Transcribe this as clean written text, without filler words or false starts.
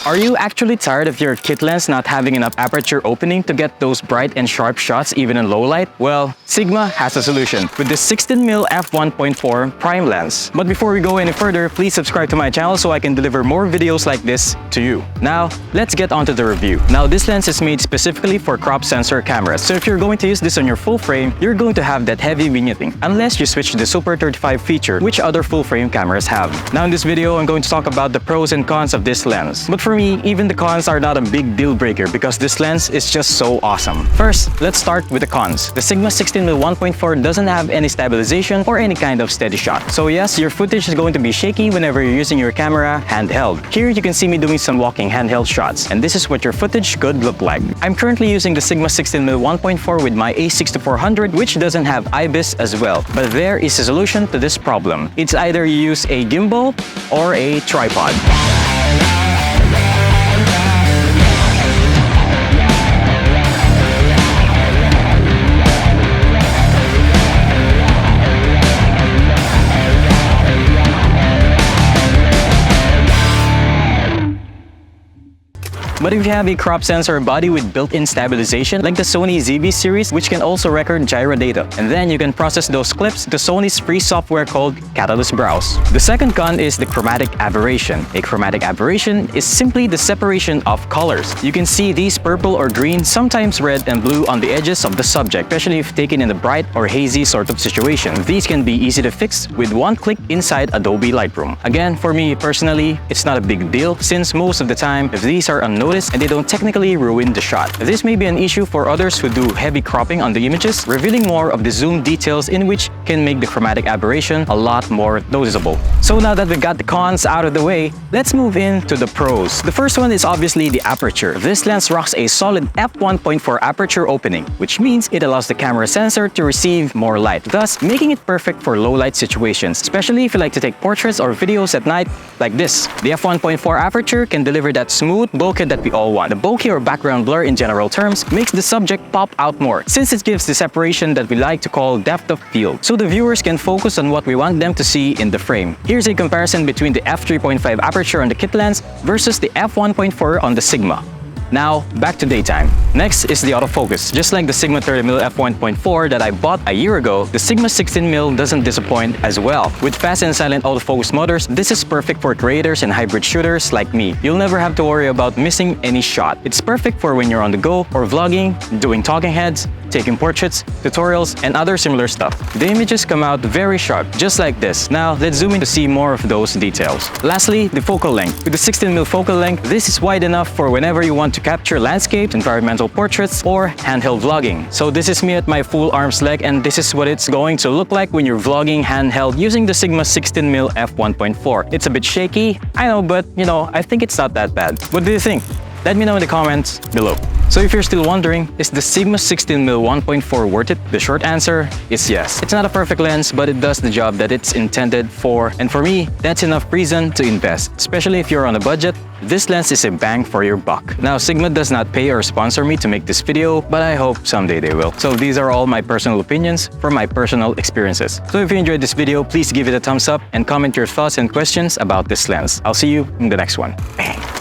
Are you actually tired of your kit lens not having enough aperture opening to get those bright and sharp shots even in low light? Well, Sigma has a solution with the 16mm F1.4 prime lens. But before we go any further, please subscribe to my channel so I can deliver more videos like this to you. Now, let's get on to the review. Now, this lens is made specifically for crop sensor cameras. So if you're going to use this on your full frame, you're going to have that heavy vignetting, unless you switch to the Super 35 feature, which other full frame cameras have. Now in this video, I'm going to talk about the pros and cons of this lens. But for me, even the cons are not a big deal breaker because this lens is just so awesome. First, let's start with the cons. The Sigma 16mm 1.4 doesn't have any stabilization or any kind of steady shot. So yes, your footage is going to be shaky whenever you're using your camera handheld. Here you can see me doing some walking handheld shots, and this is what your footage could look like. I'm currently using the Sigma 16mm 1.4 with my A6400, which doesn't have IBIS as well. But there is a solution to this problem. It's either you use a gimbal or a tripod. But if you have a crop sensor body with built-in stabilization like the Sony ZV series, which can also record gyro data, and then you can process those clips to Sony's free software called Catalyst Browse. The second con is the chromatic aberration. A chromatic aberration is simply the separation of colors. You can see these purple or green, sometimes red and blue on the edges of the subject, especially if taken in a bright or hazy sort of situation. These can be easy to fix with one click inside Adobe Lightroom. Again, for me personally, it's not a big deal since most of the time, if these are unnoticed and they don't technically ruin the shot. This may be an issue for others who do heavy cropping on the images, revealing more of the zoom details in which can make the chromatic aberration a lot more noticeable. So now that we've got the cons out of the way, let's move into the pros. The first one is obviously the aperture. This lens rocks a solid f1.4 aperture opening, which means it allows the camera sensor to receive more light, thus making it perfect for low light situations, especially if you like to take portraits or videos at night like this. The f1.4 aperture can deliver that smooth bokeh that we all want. The bokeh or background blur in general terms makes the subject pop out more, since it gives the separation that we like to call depth of field, so the viewers can focus on what we want them to see in the frame. Here's a comparison between the f3.5 aperture on the kit lens versus the f1.4 on the Sigma. Now, back to daytime. Next is the autofocus. Just like the Sigma 30mm f1.4 that I bought a year ago, the Sigma 16mm doesn't disappoint as well. With fast and silent autofocus motors, this is perfect for creators and hybrid shooters like me. You'll never have to worry about missing any shot. It's perfect for when you're on the go or vlogging, doing talking heads, taking portraits, tutorials, and other similar stuff. The images come out very sharp, just like this. Now, let's zoom in to see more of those details. Lastly, the focal length. With the 16mm focal length, this is wide enough for whenever you want to capture landscapes, environmental portraits, or handheld vlogging. So this is me at my full arm's length, and this is what it's going to look like when you're vlogging handheld using the Sigma 16mm f1.4. It's a bit shaky, I know, but I think it's not that bad. What do you think? Let me know in the comments below. So if you're still wondering, is the Sigma 16mm 1.4 worth it? The short answer is yes. It's not a perfect lens, but it does the job that it's intended for. And for me, that's enough reason to invest. Especially if you're on a budget, this lens is a bang for your buck. Now, Sigma does not pay or sponsor me to make this video, but I hope someday they will. So these are all my personal opinions from my personal experiences. So if you enjoyed this video, please give it a thumbs up and comment your thoughts and questions about this lens. I'll see you in the next one. Bang!